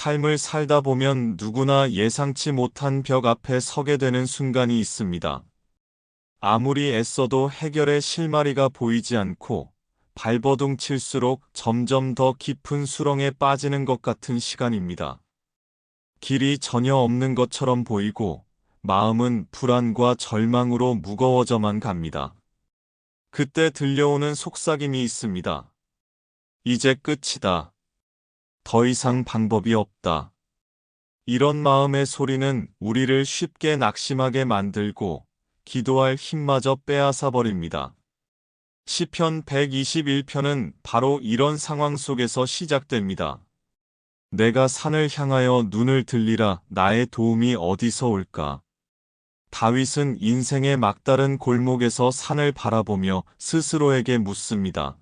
삶을 살다 보면 누구나 예상치 못한 벽 앞에 서게 되는 순간이 있습니다. 아무리 애써도 해결의 실마리가 보이지 않고 발버둥 칠수록 점점 더 깊은 수렁에 빠지는 것 같은 시간입니다. 길이 전혀 없는 것처럼 보이고 마음은 불안과 절망으로 무거워져만 갑니다. 그때 들려오는 속삭임이 있습니다. 이제 끝이다. 더 이상 방법이 없다. 이런 마음의 소리는 우리를 쉽게 낙심하게 만들고 기도할 힘마저 빼앗아 버립니다. 시편 121편은 바로 이런 상황 속에서 시작됩니다. 내가 산을 향하여 눈을 들리라 나의 도움이 어디서 올까? 다윗은 인생의 막다른 골목에서 산을 바라보며 스스로에게 묻습니다.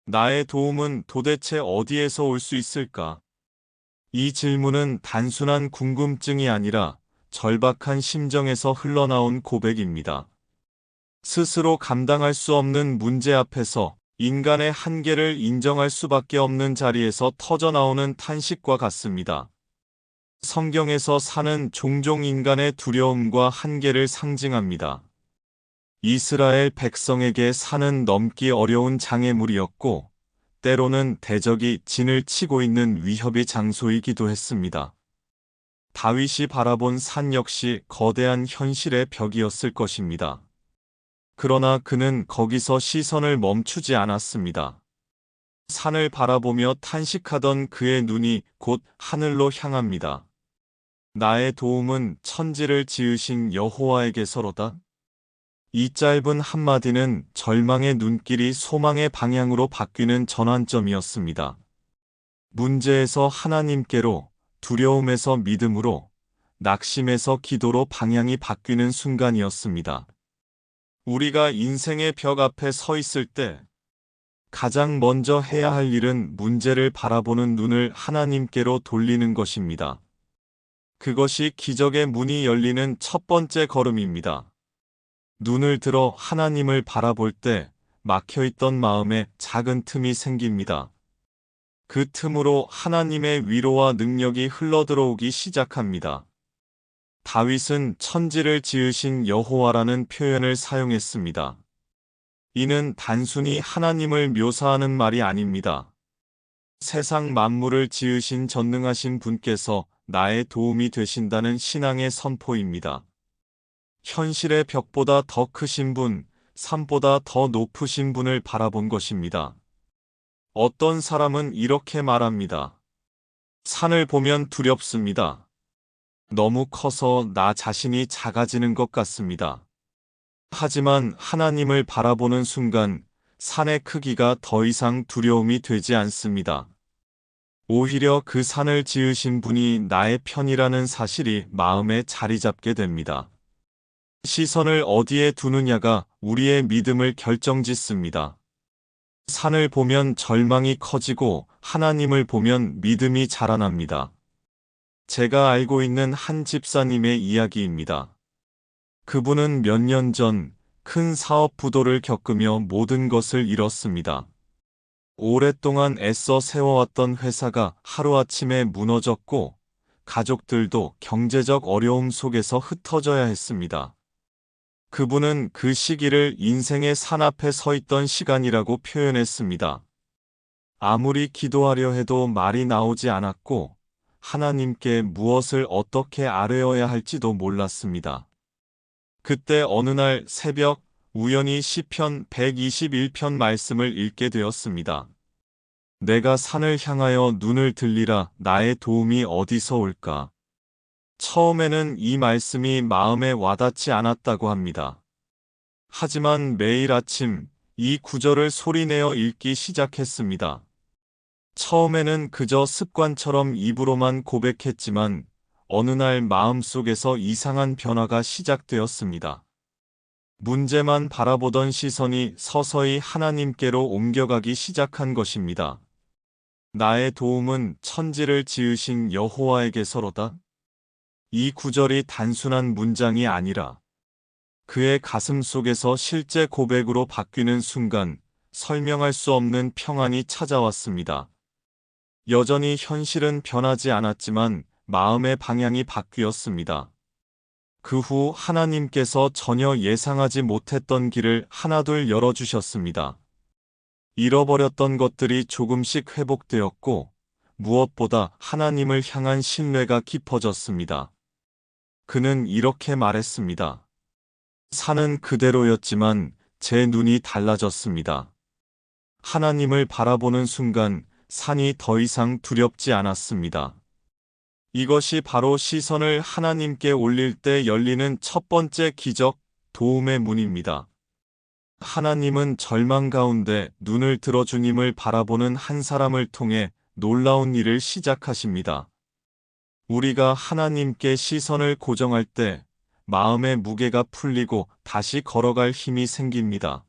나의 도움은 도대체 어디에서 올 수 있을까? 이 질문은 단순한 궁금증이 아니라 절박한 심정에서 흘러나온 고백입니다. 스스로 감당할 수 없는 문제 앞에서 인간의 한계를 인정할 수밖에 없는 자리에서 터져나오는 탄식과 같습니다. 성경에서 산은 종종 인간의 두려움과 한계를 상징합니다. 이스라엘 백성에게 산은 넘기 어려운 장애물이었고, 때로는 대적이 진을 치고 있는 위협의 장소이기도 했습니다. 다윗이 바라본 산 역시 거대한 현실의 벽이었을 것입니다. 그러나 그는 거기서 시선을 멈추지 않았습니다. 산을 바라보며 탄식하던 그의 눈이 곧 하늘로 향합니다. 나의 도움은 천지를 지으신 여호와에게서로다. 이 짧은 한마디는 절망의 눈길이 소망의 방향으로 바뀌는 전환점이었습니다. 문제에서 하나님께로, 두려움에서 믿음으로, 낙심에서 기도로 방향이 바뀌는 순간이었습니다. 우리가 인생의 벽 앞에 서 있을 때 가장 먼저 해야 할 일은 문제를 바라보는 눈을 하나님께로 돌리는 것입니다. 그것이 기적의 문이 열리는 첫 번째 걸음입니다. 눈을 들어 하나님을 바라볼 때 막혀있던 마음에 작은 틈이 생깁니다. 그 틈으로 하나님의 위로와 능력이 흘러들어오기 시작합니다. 다윗은 천지를 지으신 여호와라는 표현을 사용했습니다. 이는 단순히 하나님을 묘사하는 말이 아닙니다. 세상 만물을 지으신 전능하신 분께서 나의 도움이 되신다는 신앙의 선포입니다. 현실의 벽보다 더 크신 분, 산보다 더 높으신 분을 바라본 것입니다. 어떤 사람은 이렇게 말합니다. 산을 보면 두렵습니다. 너무 커서 나 자신이 작아지는 것 같습니다. 하지만 하나님을 바라보는 순간 산의 크기가 더 이상 두려움이 되지 않습니다. 오히려 그 산을 지으신 분이 나의 편이라는 사실이 마음에 자리 잡게 됩니다. 시선을 어디에 두느냐가 우리의 믿음을 결정짓습니다. 산을 보면 절망이 커지고 하나님을 보면 믿음이 자라납니다. 제가 알고 있는 한 집사님의 이야기입니다. 그분은 몇 년 전 큰 사업 부도를 겪으며 모든 것을 잃었습니다. 오랫동안 애써 세워왔던 회사가 하루아침에 무너졌고 가족들도 경제적 어려움 속에서 흩어져야 했습니다. 그분은 그 시기를 인생의 산 앞에 서 있던 시간이라고 표현했습니다. 아무리 기도하려 해도 말이 나오지 않았고 하나님께 무엇을 어떻게 아뢰어야 할지도 몰랐습니다. 그때 어느 날 새벽 우연히 시편 121편 말씀을 읽게 되었습니다. 내가 산을 향하여 눈을 들리라 나의 도움이 어디서 올까? 처음에는 이 말씀이 마음에 와닿지 않았다고 합니다. 하지만 매일 아침 이 구절을 소리내어 읽기 시작했습니다. 처음에는 그저 습관처럼 입으로만 고백했지만 어느 날 마음속에서 이상한 변화가 시작되었습니다. 문제만 바라보던 시선이 서서히 하나님께로 옮겨가기 시작한 것입니다. 나의 도움은 천지를 지으신 여호와에게서로다. 이 구절이 단순한 문장이 아니라 그의 가슴 속에서 실제 고백으로 바뀌는 순간 설명할 수 없는 평안이 찾아왔습니다. 여전히 현실은 변하지 않았지만 마음의 방향이 바뀌었습니다. 그 후 하나님께서 전혀 예상하지 못했던 길을 하나둘 열어주셨습니다. 잃어버렸던 것들이 조금씩 회복되었고, 무엇보다 하나님을 향한 신뢰가 깊어졌습니다. 그는 이렇게 말했습니다. 산은 그대로였지만 제 눈이 달라졌습니다. 하나님을 바라보는 순간 산이 더 이상 두렵지 않았습니다. 이것이 바로 시선을 하나님께 올릴 때 열리는 첫 번째 기적, 도움의 문입니다. 하나님은 절망 가운데 눈을 들어 주님을 바라보는 한 사람을 통해 놀라운 일을 시작하십니다. 우리가 하나님께 시선을 고정할 때 마음의 무게가 풀리고 다시 걸어갈 힘이 생깁니다.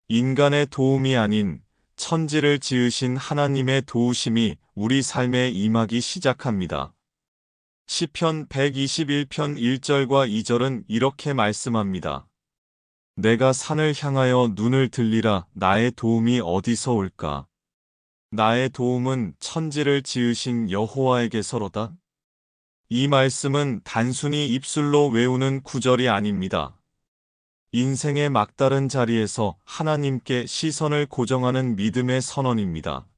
인간의 도움이 아닌 천지를 지으신 하나님의 도우심이 우리 삶에 임하기 시작합니다. 시편 121편 1절과 2절은 이렇게 말씀합니다. 내가 산을 향하여 눈을 들리라. 나의 도움이 어디서 올까? 나의 도움은 천지를 지으신 여호와에게서로다. 이 말씀은 단순히 입술로 외우는 구절이 아닙니다. 인생의 막다른 자리에서 하나님께 시선을 고정하는 믿음의 선언입니다.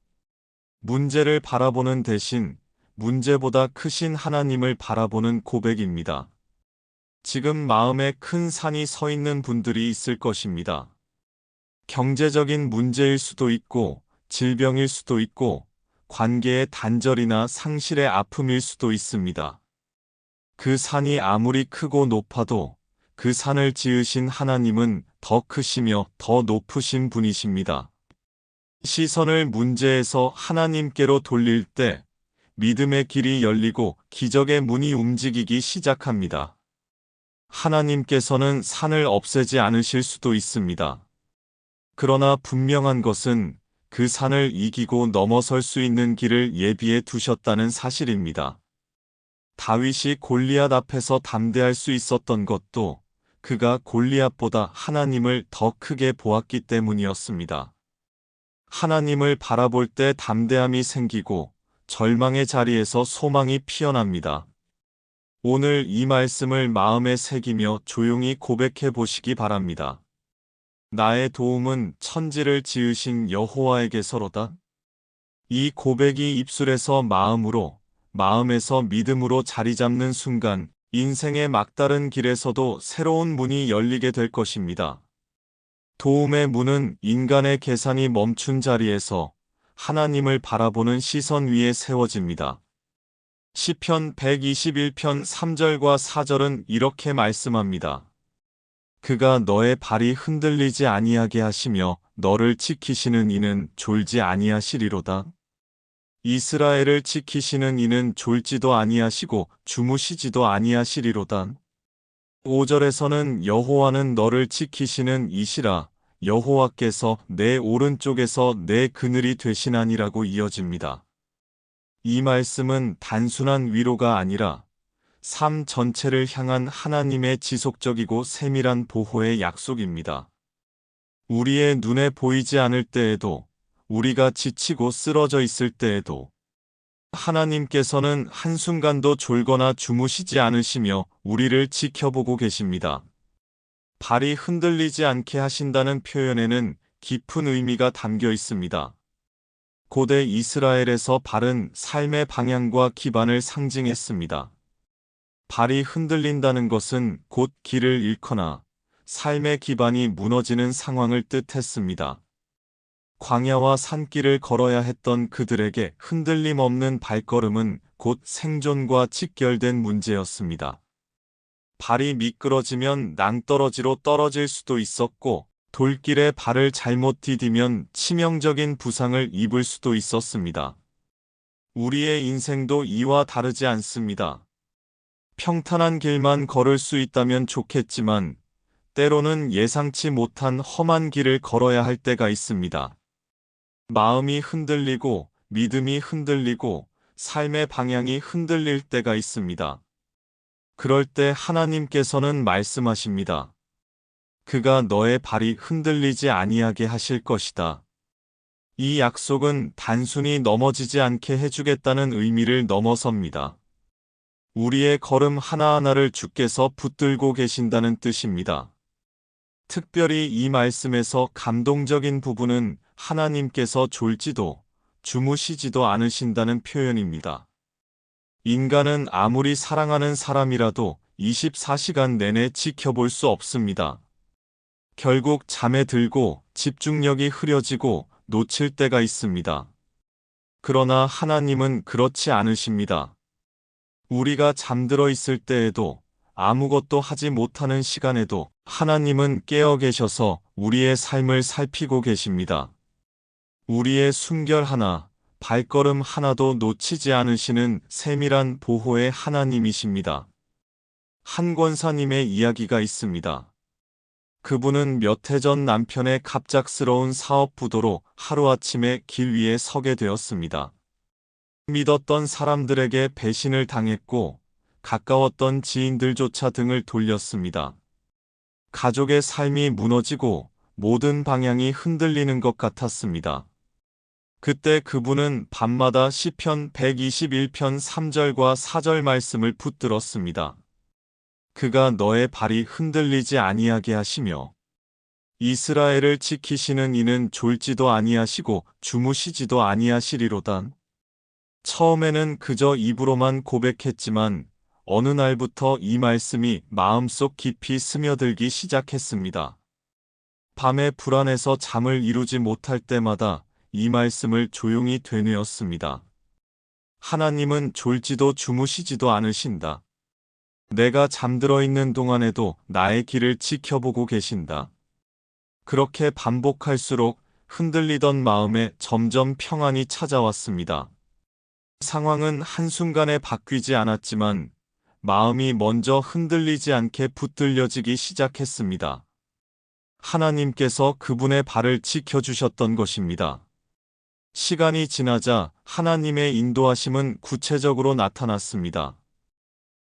문제를 바라보는 대신 문제보다 크신 하나님을 바라보는 고백입니다. 지금 마음에 큰 산이 서 있는 분들이 있을 것입니다. 경제적인 문제일 수도 있고, 질병일 수도 있고, 관계의 단절이나 상실의 아픔일 수도 있습니다. 그 산이 아무리 크고 높아도 그 산을 지으신 하나님은 더 크시며 더 높으신 분이십니다. 시선을 문제에서 하나님께로 돌릴 때 믿음의 길이 열리고 기적의 문이 움직이기 시작합니다. 하나님께서는 산을 없애지 않으실 수도 있습니다. 그러나 분명한 것은 그 산을 이기고 넘어설 수 있는 길을 예비해 두셨다는 사실입니다. 다윗이 골리앗 앞에서 담대할 수 있었던 것도 그가 골리앗보다 하나님을 더 크게 보았기 때문이었습니다. 하나님을 바라볼 때 담대함이 생기고 절망의 자리에서 소망이 피어납니다. 오늘 이 말씀을 마음에 새기며 조용히 고백해 보시기 바랍니다. 나의 도움은 천지를 지으신 여호와에게서로다. 이 고백이 입술에서 마음으로, 마음에서 믿음으로 자리 잡는 순간 인생의 막다른 길에서도 새로운 문이 열리게 될 것입니다. 도움의 문은 인간의 계산이 멈춘 자리에서 하나님을 바라보는 시선 위에 세워집니다. 시편 121편 3절과 4절은 이렇게 말씀합니다. 그가 너의 발이 흔들리지 아니하게 하시며 너를 지키시는 이는 졸지 아니하시리로다. 이스라엘을 지키시는 이는 졸지도 아니하시고 주무시지도 아니하시리로다. 5절에서는 여호와는 너를 지키시는 이시라. 여호와께서 내 오른쪽에서 내 그늘이 되시나니라고 이어집니다. 이 말씀은 단순한 위로가 아니라 삶 전체를 향한 하나님의 지속적이고 세밀한 보호의 약속입니다. 우리의 눈에 보이지 않을 때에도, 우리가 지치고 쓰러져 있을 때에도 하나님께서는 한순간도 졸거나 주무시지 않으시며 우리를 지켜보고 계십니다. 발이 흔들리지 않게 하신다는 표현에는 깊은 의미가 담겨 있습니다. 고대 이스라엘에서 발은 삶의 방향과 기반을 상징했습니다. 발이 흔들린다는 것은 곧 길을 잃거나 삶의 기반이 무너지는 상황을 뜻했습니다. 광야와 산길을 걸어야 했던 그들에게 흔들림 없는 발걸음은 곧 생존과 직결된 문제였습니다. 발이 미끄러지면 낭떠러지로 떨어질 수도 있었고, 돌길에 발을 잘못 디디면 치명적인 부상을 입을 수도 있었습니다. 우리의 인생도 이와 다르지 않습니다. 평탄한 길만 걸을 수 있다면 좋겠지만, 때로는 예상치 못한 험한 길을 걸어야 할 때가 있습니다. 마음이 흔들리고, 믿음이 흔들리고, 삶의 방향이 흔들릴 때가 있습니다. 그럴 때 하나님께서는 말씀하십니다. 그가 너의 발이 흔들리지 아니하게 하실 것이다. 이 약속은 단순히 넘어지지 않게 해주겠다는 의미를 넘어섭니다. 우리의 걸음 하나하나를 주께서 붙들고 계신다는 뜻입니다. 특별히 이 말씀에서 감동적인 부분은 하나님께서 졸지도 주무시지도 않으신다는 표현입니다. 인간은 아무리 사랑하는 사람이라도 24시간 내내 지켜볼 수 없습니다. 결국 잠에 들고 집중력이 흐려지고 놓칠 때가 있습니다. 그러나 하나님은 그렇지 않으십니다. 우리가 잠들어 있을 때에도 아무것도 하지 못하는 시간에도 하나님은 깨어 계셔서 우리의 삶을 살피고 계십니다. 우리의 숨결 하나, 발걸음 하나도 놓치지 않으시는 세밀한 보호의 하나님이십니다. 한 권사님의 이야기가 있습니다. 그분은 몇 해 전 남편의 갑작스러운 사업 부도로 하루아침에 길 위에 서게 되었습니다. 믿었던 사람들에게 배신을 당했고 가까웠던 지인들조차 등을 돌렸습니다. 가족의 삶이 무너지고 모든 방향이 흔들리는 것 같았습니다. 그때 그분은 밤마다 시편 121편 3절과 4절 말씀을 붙들었습니다. 그가 너의 발이 흔들리지 아니하게 하시며 이스라엘을 지키시는 이는 졸지도 아니하시고 주무시지도 아니하시리로다. 처음에는 그저 입으로만 고백했지만 어느 날부터 이 말씀이 마음속 깊이 스며들기 시작했습니다. 밤에 불안해서 잠을 이루지 못할 때마다 이 말씀을 조용히 되뇌었습니다. 하나님은 졸지도 주무시지도 않으신다. 내가 잠들어 있는 동안에도 나의 길을 지켜보고 계신다. 그렇게 반복할수록 흔들리던 마음에 점점 평안이 찾아왔습니다. 상황은 한순간에 바뀌지 않았지만 마음이 먼저 흔들리지 않게 붙들려지기 시작했습니다. 하나님께서 그분의 발을 지켜주셨던 것입니다. 시간이 지나자 하나님의 인도하심은 구체적으로 나타났습니다.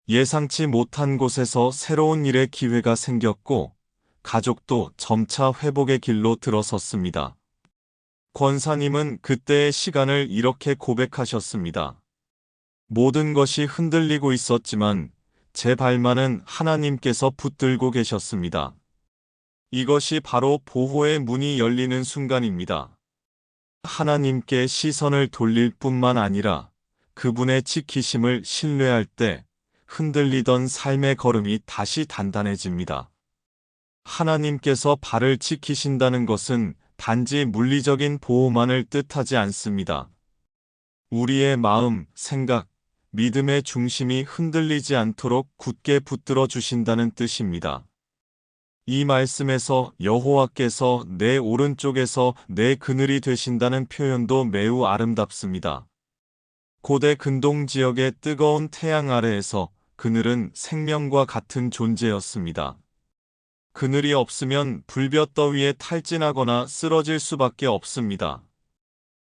예상치 못한 곳에서 새로운 일의 기회가 생겼고 가족도 점차 회복의 길로 들어섰습니다. 권사님은 그때의 시간을 이렇게 고백하셨습니다. 모든 것이 흔들리고 있었지만 제 발만은 하나님께서 붙들고 계셨습니다. 이것이 바로 보호의 문이 열리는 순간입니다. 하나님께 시선을 돌릴 뿐만 아니라 그분의 지키심을 신뢰할 때 흔들리던 삶의 걸음이 다시 단단해집니다. 하나님께서 발을 지키신다는 것은 단지 물리적인 보호만을 뜻하지 않습니다. 우리의 마음, 생각, 믿음의 중심이 흔들리지 않도록 굳게 붙들어 주신다는 뜻입니다. 이 말씀에서 여호와께서 내 오른쪽에서 내 그늘이 되신다는 표현도 매우 아름답습니다. 고대 근동 지역의 뜨거운 태양 아래에서 그늘은 생명과 같은 존재였습니다. 그늘이 없으면 불볕더위에 탈진하거나 쓰러질 수밖에 없습니다.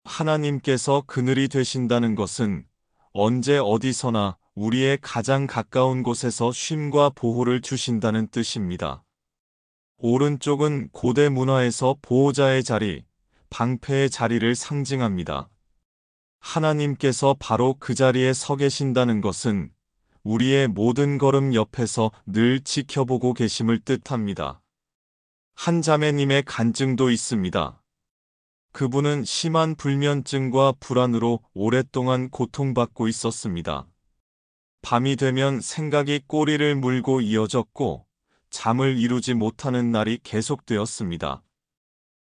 하나님께서 그늘이 되신다는 것은 언제 어디서나 우리의 가장 가까운 곳에서 쉼과 보호를 주신다는 뜻입니다. 오른쪽은 고대 문화에서 보호자의 자리, 방패의 자리를 상징합니다. 하나님께서 바로 그 자리에 서 계신다는 것은 우리의 모든 걸음 옆에서 늘 지켜보고 계심을 뜻합니다. 한 자매님의 간증도 있습니다. 그분은 심한 불면증과 불안으로 오랫동안 고통받고 있었습니다. 밤이 되면 생각이 꼬리를 물고 이어졌고 잠을 이루지 못하는 날이 계속되었습니다.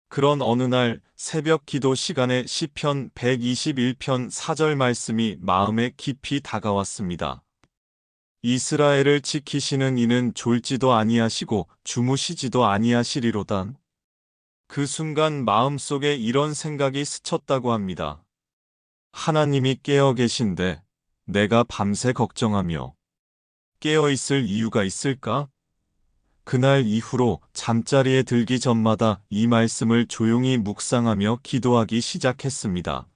그런 어느 날 새벽 기도 시간에 시편 121편 4절 말씀이 마음에 깊이 다가왔습니다. 이스라엘을 지키시는 이는 졸지도 아니하시고 주무시지도 아니하시리로다. 그 순간 마음속에 이런 생각이 스쳤다고 합니다. 하나님이 깨어 계신데 내가 밤새 걱정하며 깨어 있을 이유가 있을까? 그날 이후로 잠자리에 들기 전마다 이 말씀을 조용히 묵상하며 기도하기 시작했습니다.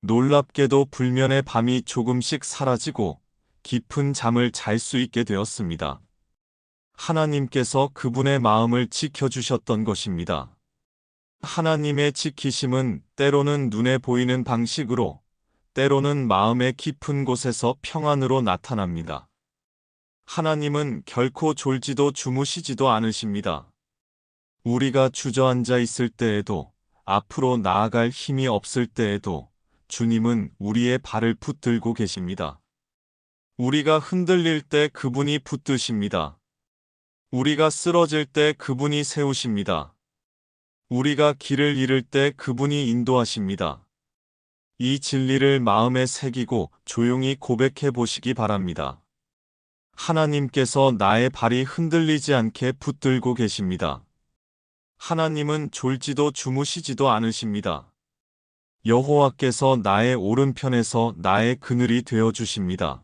놀랍게도 불면의 밤이 조금씩 사라지고 깊은 잠을 잘 수 있게 되었습니다. 하나님께서 그분의 마음을 지켜주셨던 것입니다. 하나님의 지키심은 때로는 눈에 보이는 방식으로, 때로는 마음의 깊은 곳에서 평안으로 나타납니다. 하나님은 결코 졸지도 주무시지도 않으십니다. 우리가 주저앉아 있을 때에도, 앞으로 나아갈 힘이 없을 때에도 주님은 우리의 발을 붙들고 계십니다. 우리가 흔들릴 때 그분이 붙드십니다. 우리가 쓰러질 때 그분이 세우십니다. 우리가 길을 잃을 때 그분이 인도하십니다. 이 진리를 마음에 새기고 조용히 고백해 보시기 바랍니다. 하나님께서 나의 발이 흔들리지 않게 붙들고 계십니다. 하나님은 졸지도 주무시지도 않으십니다. 여호와께서 나의 오른편에서 나의 그늘이 되어 주십니다.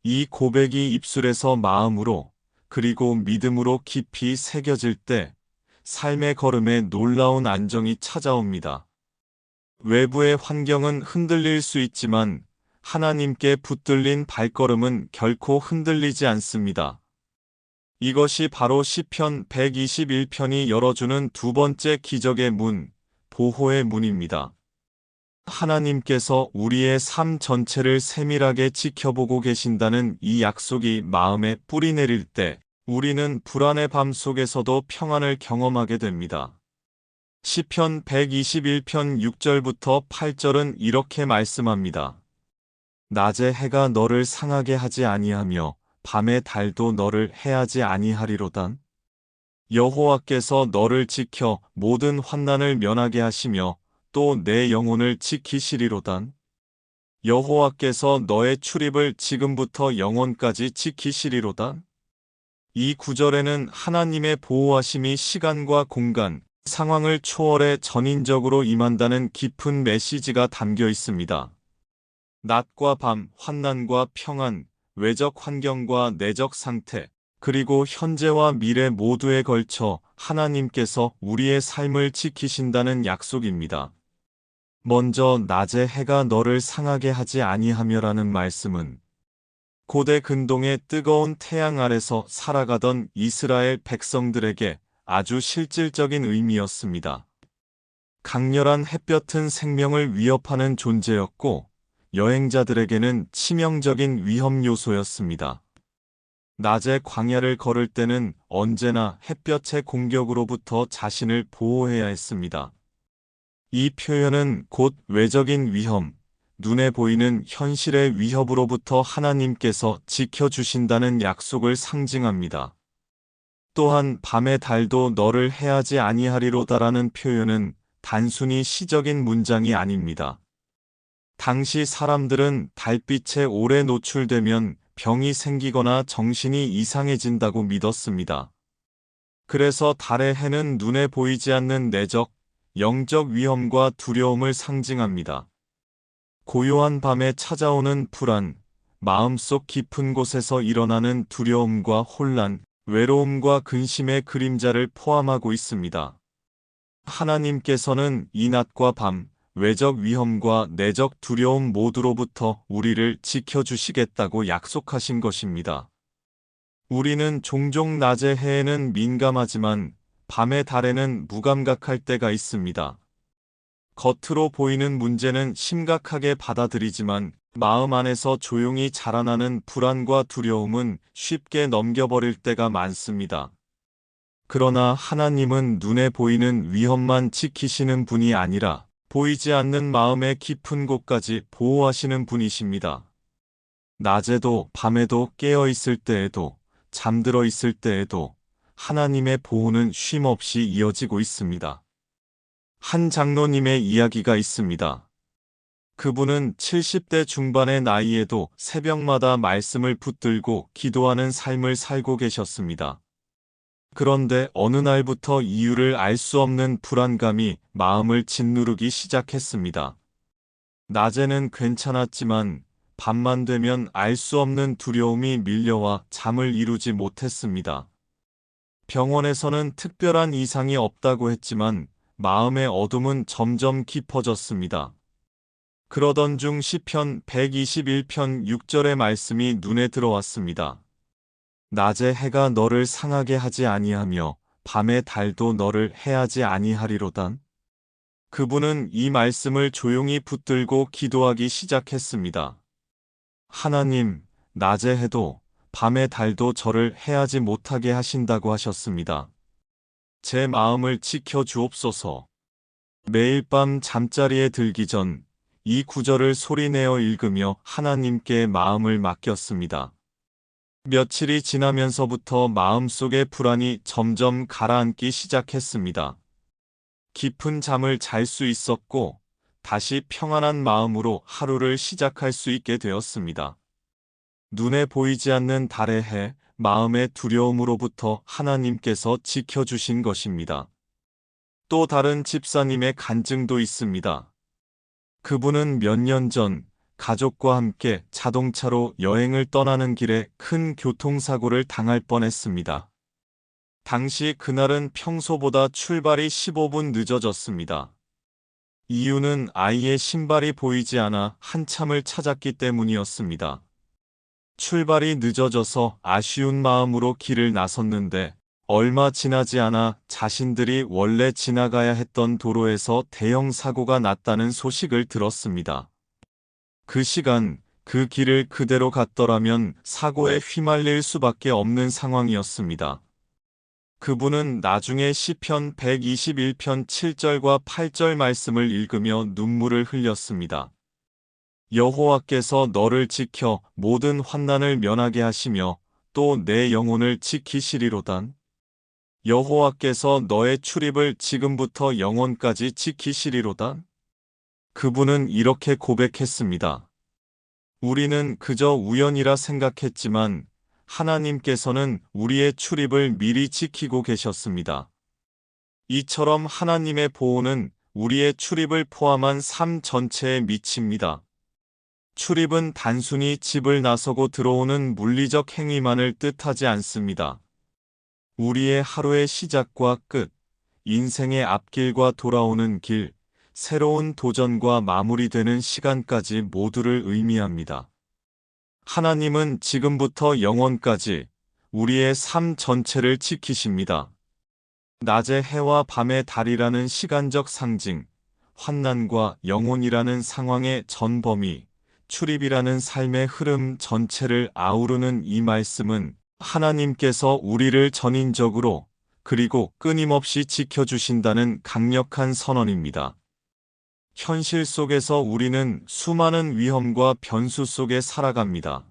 이 고백이 입술에서 마음으로 그리고 믿음으로 깊이 새겨질 때 삶의 걸음에 놀라운 안정이 찾아옵니다. 외부의 환경은 흔들릴 수 있지만 하나님께 붙들린 발걸음은 결코 흔들리지 않습니다. 이것이 바로 시편 121편이 열어주는 두 번째 기적의 문, 보호의 문입니다. 하나님께서 우리의 삶 전체를 세밀하게 지켜보고 계신다는 이 약속이 마음에 뿌리 내릴 때 우리는 불안의 밤 속에서도 평안을 경험하게 됩니다. 시편 121편 6절부터 8절은 이렇게 말씀합니다. 낮에 해가 너를 상하게 하지 아니하며 밤에 달도 너를 해하지 아니하리로단. 여호와께서 너를 지켜 모든 환난을 면하게 하시며 또 내 영혼을 지키시리로단. 여호와께서 너의 출입을 지금부터 영원까지 지키시리로단. 이 구절에는 하나님의 보호하심이 시간과 공간, 상황을 초월해 전인적으로 임한다는 깊은 메시지가 담겨 있습니다. 낮과 밤, 환난과 평안, 외적 환경과 내적 상태, 그리고 현재와 미래 모두에 걸쳐 하나님께서 우리의 삶을 지키신다는 약속입니다. 먼저 낮에 해가 너를 상하게 하지 아니하며라는 말씀은 고대 근동의 뜨거운 태양 아래서 살아가던 이스라엘 백성들에게 아주 실질적인 의미였습니다. 강렬한 햇볕은 생명을 위협하는 존재였고 여행자들에게는 치명적인 위험 요소였습니다. 낮에 광야를 걸을 때는 언제나 햇볕의 공격으로부터 자신을 보호해야 했습니다. 이 표현은 곧 외적인 위험, 눈에 보이는 현실의 위협으로부터 하나님께서 지켜주신다는 약속을 상징합니다. 또한 밤의 달도 너를 해하지 아니하리로다라는 표현은 단순히 시적인 문장이 아닙니다. 당시 사람들은 달빛에 오래 노출되면 병이 생기거나 정신이 이상해진다고 믿었습니다. 그래서 달의 해는 눈에 보이지 않는 내적, 영적 위험과 두려움을 상징합니다. 고요한 밤에 찾아오는 불안, 마음속 깊은 곳에서 일어나는 두려움과 혼란, 외로움과 근심의 그림자를 포함하고 있습니다. 하나님께서는 이 낮과 밤, 외적 위험과 내적 두려움 모두로부터 우리를 지켜주시겠다고 약속하신 것입니다. 우리는 종종 낮의 해에는 민감하지만 밤의 달에는 무감각할 때가 있습니다. 겉으로 보이는 문제는 심각하게 받아들이지만 마음 안에서 조용히 자라나는 불안과 두려움은 쉽게 넘겨버릴 때가 많습니다. 그러나 하나님은 눈에 보이는 위험만 지키시는 분이 아니라 보이지 않는 마음의 깊은 곳까지 보호하시는 분이십니다. 낮에도 밤에도 깨어 있을 때에도 잠들어 있을 때에도 하나님의 보호는 쉼없이 이어지고 있습니다. 한 장로님의 이야기가 있습니다. 그분은 70대 중반의 나이에도 새벽마다 말씀을 붙들고 기도하는 삶을 살고 계셨습니다. 그런데 어느 날부터 이유를 알 수 없는 불안감이 마음을 짓누르기 시작했습니다. 낮에는 괜찮았지만 밤만 되면 알 수 없는 두려움이 밀려와 잠을 이루지 못했습니다. 병원에서는 특별한 이상이 없다고 했지만 마음의 어둠은 점점 깊어졌습니다. 그러던 중 시편 121편 6절의 말씀이 눈에 들어왔습니다. 낮에 해가 너를 상하게 하지 아니하며 밤의 달도 너를 해하지 아니하리로단. 그분은 이 말씀을 조용히 붙들고 기도하기 시작했습니다. 하나님, 낮에 해도 밤의 달도 저를 해하지 못하게 하신다고 하셨습니다. 제 마음을 지켜 주옵소서. 매일 밤 잠자리에 들기 전 이 구절을 소리내어 읽으며 하나님께 마음을 맡겼습니다. 며칠이 지나면서부터 마음속의 불안이 점점 가라앉기 시작했습니다. 깊은 잠을 잘 수 있었고 다시 평안한 마음으로 하루를 시작할 수 있게 되었습니다. 눈에 보이지 않는 달의 해, 마음의 두려움으로부터 하나님께서 지켜주신 것입니다. 또 다른 집사님의 간증도 있습니다. 그분은 몇 년 전 가족과 함께 자동차로 여행을 떠나는 길에 큰 교통사고를 당할 뻔했습니다. 당시 그날은 평소보다 출발이 15분 늦어졌습니다. 이유는 아이의 신발이 보이지 않아 한참을 찾았기 때문이었습니다. 출발이 늦어져서 아쉬운 마음으로 길을 나섰는데 얼마 지나지 않아 자신들이 원래 지나가야 했던 도로에서 대형 사고가 났다는 소식을 들었습니다. 그 시간, 그 길을 그대로 갔더라면 사고에 휘말릴 수밖에 없는 상황이었습니다. 그분은 나중에 시편 121편 7절과 8절 말씀을 읽으며 눈물을 흘렸습니다. 여호와께서 너를 지켜 모든 환난을 면하게 하시며 또 내 영혼을 지키시리로단. 여호와께서 너의 출입을 지금부터 영원까지 지키시리로단. 그분은 이렇게 고백했습니다. 우리는 그저 우연이라 생각했지만 하나님께서는 우리의 출입을 미리 지키고 계셨습니다. 이처럼 하나님의 보호는 우리의 출입을 포함한 삶 전체에 미칩니다. 출입은 단순히 집을 나서고 들어오는 물리적 행위만을 뜻하지 않습니다. 우리의 하루의 시작과 끝, 인생의 앞길과 돌아오는 길, 새로운 도전과 마무리되는 시간까지 모두를 의미합니다. 하나님은 지금부터 영원까지 우리의 삶 전체를 지키십니다. 낮의 해와 밤의 달이라는 시간적 상징, 환난과 영혼이라는 상황의 전범위, 출입이라는 삶의 흐름 전체를 아우르는 이 말씀은 하나님께서 우리를 전인적으로 그리고 끊임없이 지켜주신다는 강력한 선언입니다. 현실 속에서 우리는 수많은 위험과 변수 속에 살아갑니다.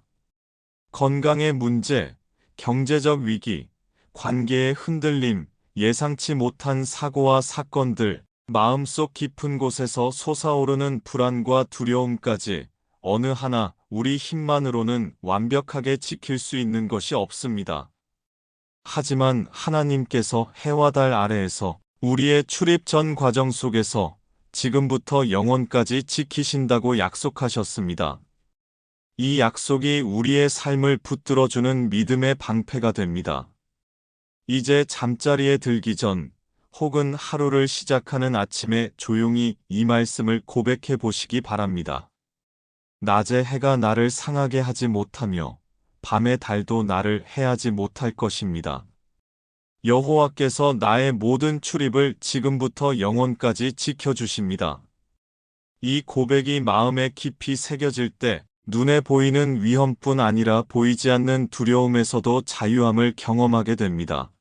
건강의 문제, 경제적 위기, 관계의 흔들림, 예상치 못한 사고와 사건들, 마음속 깊은 곳에서 솟아오르는 불안과 두려움까지 어느 하나 우리 힘만으로는 완벽하게 지킬 수 있는 것이 없습니다. 하지만 하나님께서 해와 달 아래에서 우리의 출입 전 과정 속에서 지금부터 영원까지 지키신다고 약속하셨습니다. 이 약속이 우리의 삶을 붙들어주는 믿음의 방패가 됩니다. 이제 잠자리에 들기 전 혹은 하루를 시작하는 아침에 조용히 이 말씀을 고백해 보시기 바랍니다. 낮에 해가 나를 상하게 하지 못하며 밤의 달도 나를 해하지 못할 것입니다. 여호와께서 나의 모든 출입을 지금부터 영원까지 지켜주십니다. 이 고백이 마음에 깊이 새겨질 때 눈에 보이는 위험뿐 아니라 보이지 않는 두려움에서도 자유함을 경험하게 됩니다.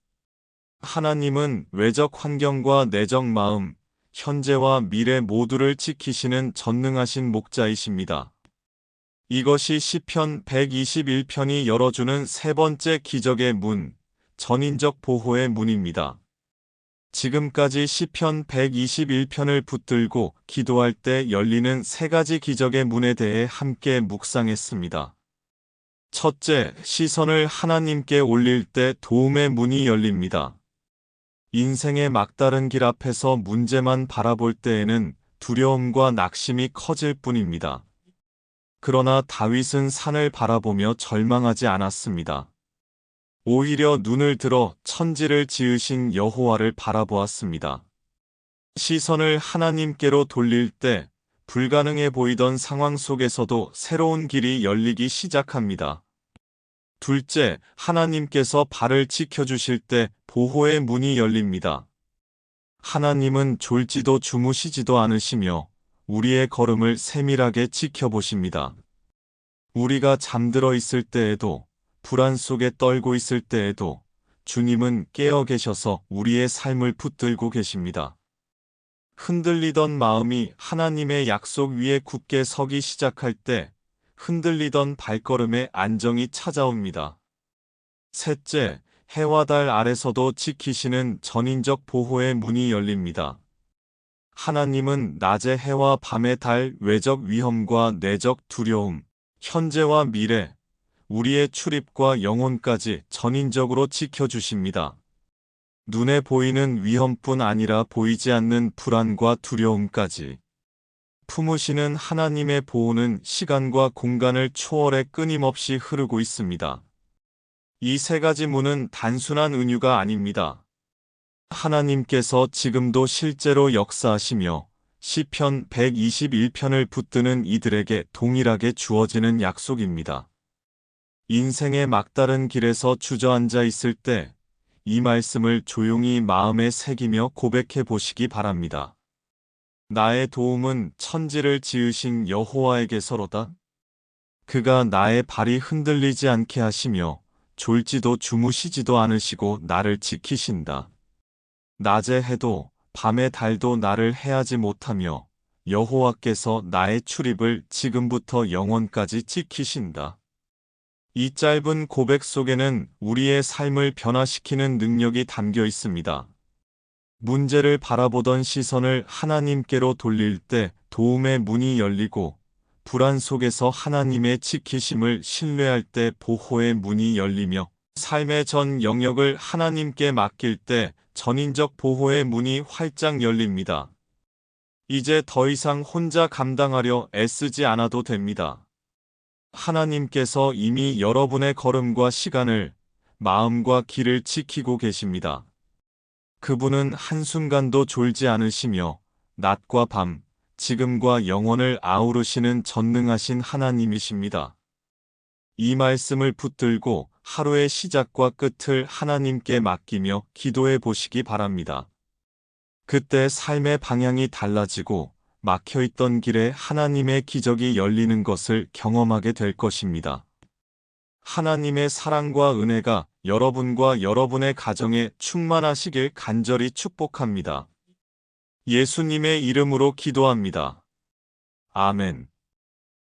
하나님은 외적 환경과 내적 마음, 현재와 미래 모두를 지키시는 전능하신 목자이십니다. 이것이 시편 121편이 열어주는 세 번째 기적의 문, 전인적 보호의 문입니다. 지금까지 시편 121편을 붙들고 기도할 때 열리는 세 가지 기적의 문에 대해 함께 묵상했습니다. 첫째, 시선을 하나님께 올릴 때 도움의 문이 열립니다. 인생의 막다른 길 앞에서 문제만 바라볼 때에는 두려움과 낙심이 커질 뿐입니다. 그러나 다윗은 산을 바라보며 절망하지 않았습니다. 오히려 눈을 들어 천지를 지으신 여호와를 바라보았습니다. 시선을 하나님께로 돌릴 때 불가능해 보이던 상황 속에서도 새로운 길이 열리기 시작합니다. 둘째, 하나님께서 발을 지켜주실 때 보호의 문이 열립니다. 하나님은 졸지도 주무시지도 않으시며 우리의 걸음을 세밀하게 지켜보십니다. 우리가 잠들어 있을 때에도, 불안 속에 떨고 있을 때에도 주님은 깨어 계셔서 우리의 삶을 붙들고 계십니다. 흔들리던 마음이 하나님의 약속 위에 굳게 서기 시작할 때 흔들리던 발걸음에 안정이 찾아옵니다. 셋째, 해와 달 아래서도 지키시는 전인적 보호의 문이 열립니다. 하나님은 낮의 해와 밤의 달, 외적 위험과 내적 두려움, 현재와 미래, 우리의 출입과 영혼까지 전인적으로 지켜주십니다. 눈에 보이는 위험뿐 아니라 보이지 않는 불안과 두려움까지. 품으시는 하나님의 보호는 시간과 공간을 초월해 끊임없이 흐르고 있습니다. 이 세 가지 문은 단순한 은유가 아닙니다. 하나님께서 지금도 실제로 역사하시며 시편 121편을 붙드는 이들에게 동일하게 주어지는 약속입니다. 인생의 막다른 길에서 주저앉아 있을 때 이 말씀을 조용히 마음에 새기며 고백해 보시기 바랍니다. 나의 도움은 천지를 지으신 여호와에게서로다. 그가 나의 발이 흔들리지 않게 하시며 졸지도 주무시지도 않으시고 나를 지키신다. 낮의 해도 밤의 달도 나를 해하지 못하며 여호와께서 나의 출입을 지금부터 영원까지 지키신다. 이 짧은 고백 속에는 우리의 삶을 변화시키는 능력이 담겨 있습니다. 문제를 바라보던 시선을 하나님께로 돌릴 때 도움의 문이 열리고, 불안 속에서 하나님의 지키심을 신뢰할 때 보호의 문이 열리며, 삶의 전 영역을 하나님께 맡길 때 전인적 보호의 문이 활짝 열립니다. 이제 더 이상 혼자 감당하려 애쓰지 않아도 됩니다. 하나님께서 이미 여러분의 걸음과 시간을, 마음과 길을 지키고 계십니다. 그분은 한순간도 졸지 않으시며 낮과 밤, 지금과 영원을 아우르시는 전능하신 하나님이십니다. 이 말씀을 붙들고 하루의 시작과 끝을 하나님께 맡기며 기도해 보시기 바랍니다. 그때 삶의 방향이 달라지고 막혀있던 길에 하나님의 기적이 열리는 것을 경험하게 될 것입니다. 하나님의 사랑과 은혜가 여러분과 여러분의 가정에 충만하시길 간절히 축복합니다. 예수님의 이름으로 기도합니다. 아멘.